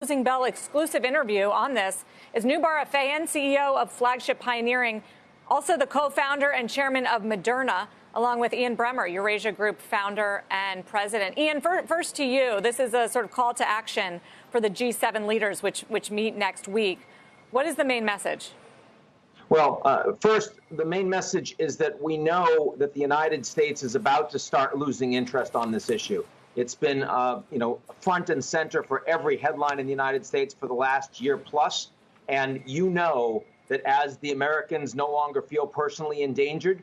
Closing Bell exclusive interview on this is Noubar Afeyan, CEO of Flagship Pioneering, also the co-founder and chairman of Moderna, along with Ian Bremmer, Eurasia Group founder and president. Ian, first to you. This is a sort of call to action for the G7 leaders, which meet next week. What is the main message? Well, first, the main message is that we know that the United States is about to start losing interest on this issue. It's been, front and center for every headline in the United States for the last year plus. And you know that as the Americans no longer feel personally endangered,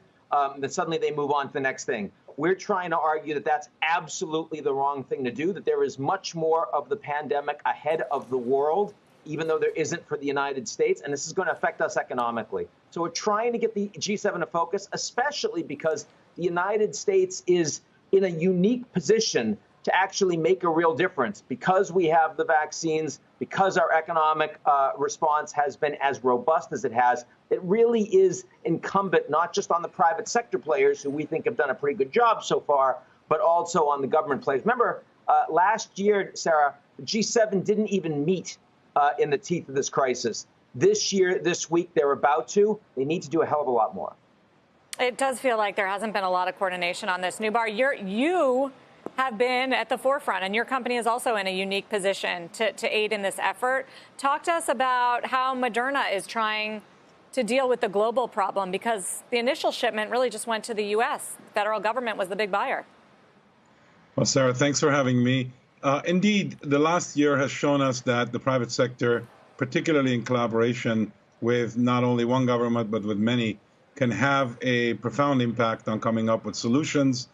then suddenly they move on to the next thing. We're trying to argue that that's absolutely the wrong thing to do, that there is much more of the pandemic ahead of the world, even though there isn't for the United States, and this is going to affect us economically. So we're trying to get the G7 to focus, especially because the United States is in a unique position to actually make a real difference because we have the vaccines, because our economic response has been as robust as it has. It really is incumbent not just on the private sector players, who we think have done a pretty good job so far, but also on the government players. Remember, last year, Sarah, the G7 didn't even meet in the teeth of this crisis. This year, this week, they're about to. They need to do a hell of a lot more. It does feel like there hasn't been a lot of coordination on this. Noubar, you have been at the forefront, and your company is also in a unique position to aid in this effort. Talk to us about how Moderna is trying to deal with the global problem, because the initial shipment really just went to the U.S. The federal government was the big buyer. Well, Sarah, thanks for having me. Indeed, the last year has shown us that the private sector, particularly in collaboration with not only one government, but with many, can have a profound impact on coming up with solutions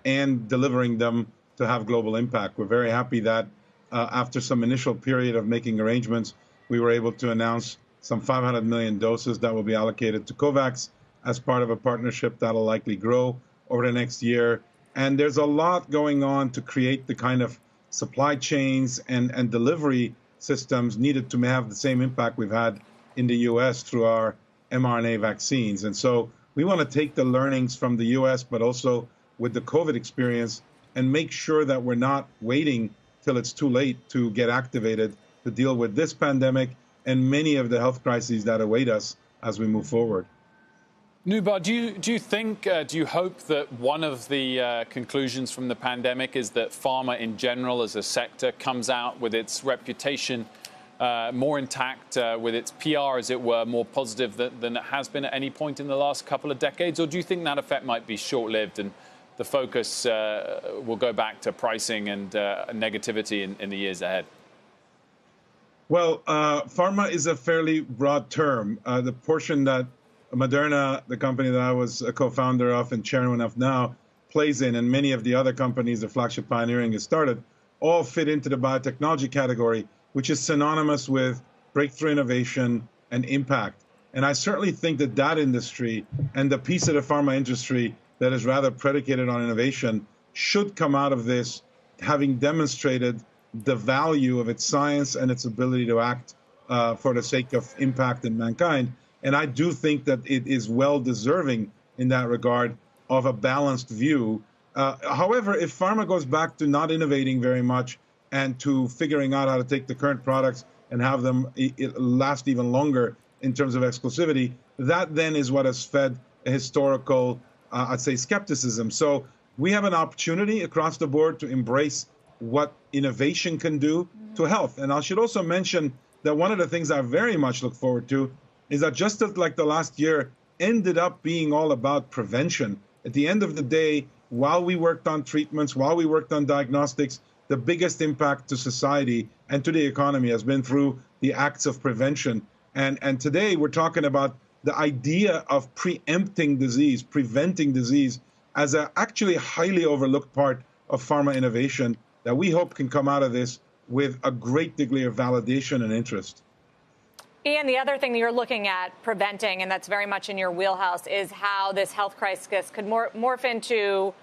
and delivering them to have global impact. We're very happy that after some initial period of making arrangements, we were able to announce some 500 million doses that will be allocated to COVAX as part of a partnership that'll likely grow over the next year. And there's a lot going on to create the kind of supply chains and delivery systems needed to have the same impact we've had in the U.S. through our mRNA vaccines. And so we want to take the learnings from the U.S., but also with the COVID experience, and make sure that we're not waiting till it's too late to get activated to deal with this pandemic and many of the health crises that await us as we move forward. Noubar, do you hope that one of the conclusions from the pandemic is that pharma in general as a sector comes out with its reputation more intact, with its PR, as it were, more positive than it has been at any point in the last couple of decades? Or do you think that effect might be short-lived and the focus will go back to pricing and negativity in the years ahead? Well, pharma is a fairly broad term. The portion that Moderna, the company that I was a co-founder of and chairman of now, plays in, and many of the other companies that Flagship Pioneering has started, all fit into the biotechnology category, which is synonymous with breakthrough innovation and impact. And I certainly think that that industry and the piece of the pharma industry that is rather predicated on innovation should come out of this having demonstrated the value of its science and its ability to act for the sake of impact in mankind. And I do think that it is well deserving in that regard of a balanced view. However, if pharma goes back to not innovating very much and to figuring out how to take the current products and have them last even longer in terms of exclusivity, that then is what has fed a historical, I'd say, skepticism. So we have an opportunity across the board to embrace what innovation can do to health. And I should also mention that one of the things I very much look forward to is that just like the last year ended up being all about prevention. At the end of the day, while we worked on treatments, while we worked on diagnostics, the biggest impact to society and to the economy has been through the acts of prevention. And today we're talking about the idea of preempting disease, preventing disease, as an actually highly overlooked part of pharma innovation that we hope can come out of this with a great degree of validation and interest. Ian, the other thing that you're looking at preventing, and that's very much in your wheelhouse, is how this health crisis could morph into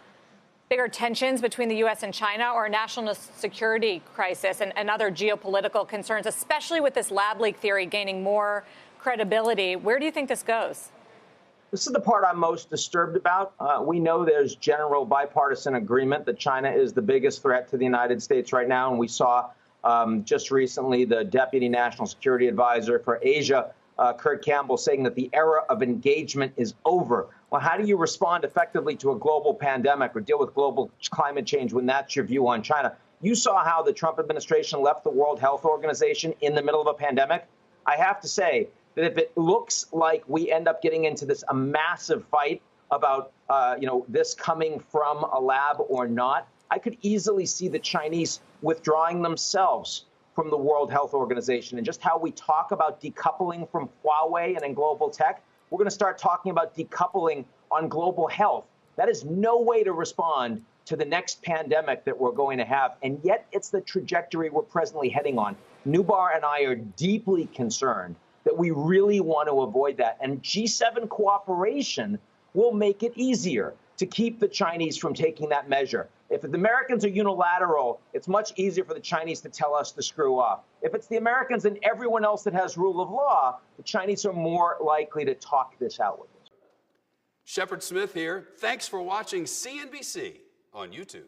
bigger tensions between the U.S. and China, or a national security crisis and other geopolitical concerns, especially with this lab leak theory gaining more credibility. Where do you think this goes? This is the part I'm most disturbed about. We know there's general bipartisan agreement that China is the biggest threat to the United States right now, and we saw Just recently, the Deputy National Security Advisor for Asia, Kurt Campbell, saying that the era of engagement is over. Well, how do you respond effectively to a global pandemic or deal with global climate change when that's your view on China? You saw how the Trump administration left the World Health Organization in the middle of a pandemic. I have to say that if it looks like we end up getting into this a massive fight about this coming from a lab or not, I could easily see the Chinese withdrawing themselves from the World Health Organization. And just how we talk about decoupling from Huawei and in global tech, we're going to start talking about decoupling on global health. That is no way to respond to the next pandemic that we're going to have. And yet it's the trajectory we're presently heading on. Nubar and I are deeply concerned that we really want to avoid that. And G7 cooperation will make it easier to keep the Chinese from taking that measure. If the Americans are unilateral, it's much easier for the Chinese to tell us to screw off. If it's the Americans and everyone else that has rule of law, the Chinese are more likely to talk this out with us. Shepard Smith here. Thanks for watching CNBC on YouTube.